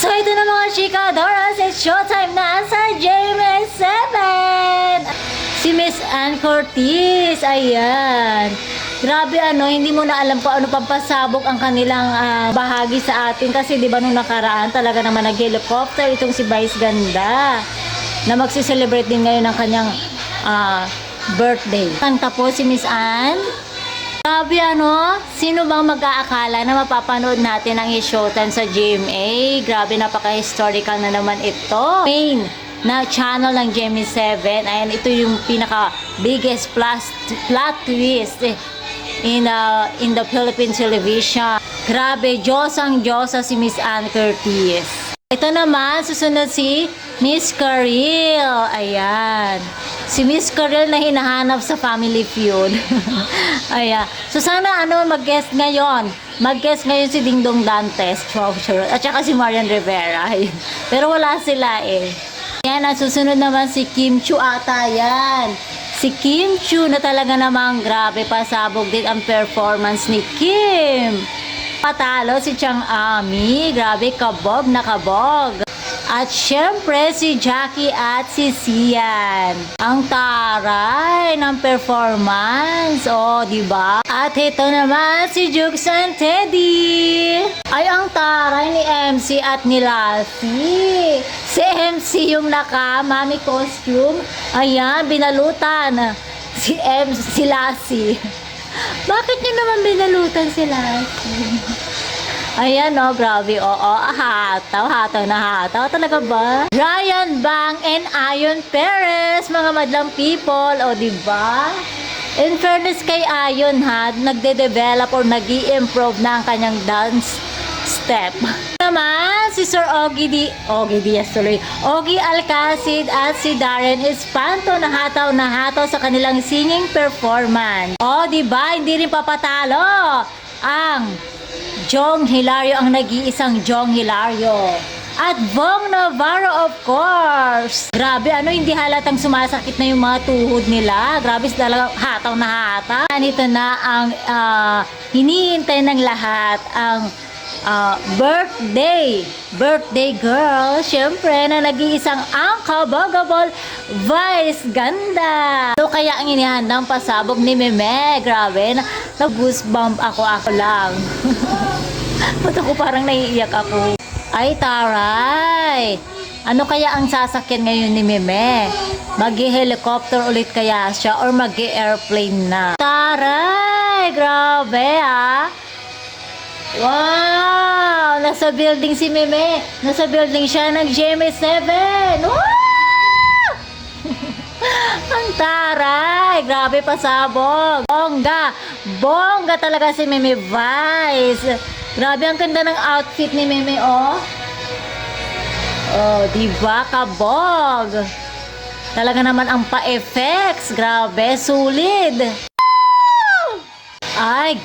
So ito na mga chika, Doras, it's showtime na sa GMA7! Si Miss Ann Curtis, ayan. Grabe hindi mo na alam kung ano pampasabog ang kanilang bahagi sa atin. Kasi di ba nung nakaraan talaga naman nag-helicopter itong si Vice Ganda na magsiselebrate din ngayon ng kanyang birthday. Kanta po si Miss Ann. Grabe sino bang mag-aakala na mapapanood natin ang showtime sa GMA? Grabe, napaka-historical na naman ito. Main na channel ng GMA7. Ayan, ito yung pinaka biggest plot twist in the Philippine television. Grabe, Diyosang Diyosa si Miss Ann Curtis. Ito naman, susunod si Miss Karil. Ayan. Si Miss Karil na hinahanap sa Family Feud. Ayan. So sana mag-guest ngayon. Mag-guest ngayon si Dingdong Dantes. At saka si Marian Rivera. Ayan. Pero wala sila Ayan, susunod naman si Kim Chu ata yan. Si Kim Chu na talaga namang grabe, pasabog din ang performance ni Kim. Patalo si Chang Ami. Grabe, kabog na kabog. At syempre si Jackie at si Sian. Ang taray ng performance. Diba? At ito naman si Jukes and Teddy. Ay, ang taray ni MC at ni Lassie. Si MC yung naka-mami costume. Ayan, binalutan. Si Lassie. Bakit nyo naman binalutan si Lassie? Ayan grabe, hataw na hataw. Talaga ba? Ryan Bang and Ayon Perez, mga madlang people, diba? In fairness kay Ayon nagde-develop or nag-i-improve na ang kanyang dance step. Naman, si Sir Ogie Alcacid at si Darren Espanto na hataw sa kanilang singing performance. Diba? Hindi rin papatalo ang Jong Hilario, ang nag-iisang Jong Hilario. At Bong Navarro, of course. Grabe, hindi halatang sumasakit na yung mga tuhod nila. Grabe, talaga hataw na hataw. Ito na ang hinihintay ng lahat, ang birthday girl, syempre, na nag-iisang unbogable Vice Ganda. Kaya ang inihandang pasabog ni Meme, grabe, na-goosebump ako lang. Ba't ako parang naiiyak ako? Ay, taray! Ano kaya ang sasakyan ngayon ni Meme? Mag-helicopter ulit kaya siya or mag-airplane na? Taray! Grabe Wow! Nasa building si Meme. Nasa building siya ng GMA7. Ang taray! Grabe, pasabog. Bongga talaga si Meme Vice. Grabe, ang ganda ng outfit ni Meme, diba? Kabog. Talaga naman ang pa-effects. Grabe, sulit. Ay,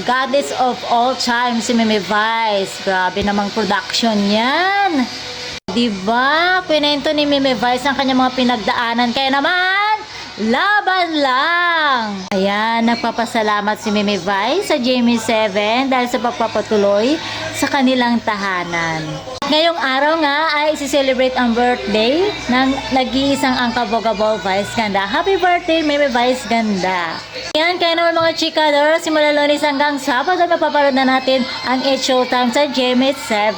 Goddess of all time, si Meme Vice. Grabe namang production yan. Diba? Pinento ni Meme Vice ang kanyang mga pinagdaanan. Kaya naman, laban lang. Ayan, nagpapasalamat si Meme Vice sa GMA7 dahil sa pagpapatuloy sa kanilang tahanan. Ngayong araw nga ay isi-celebrate ang birthday ng nag-iisang unbogable Vice Ganda. Happy birthday, Meme Vice Ganda. Yan, kaya naman mga chikador, simula Lunes hanggang Sabado, mapapanood na natin ang It's Showtime sa GMA7.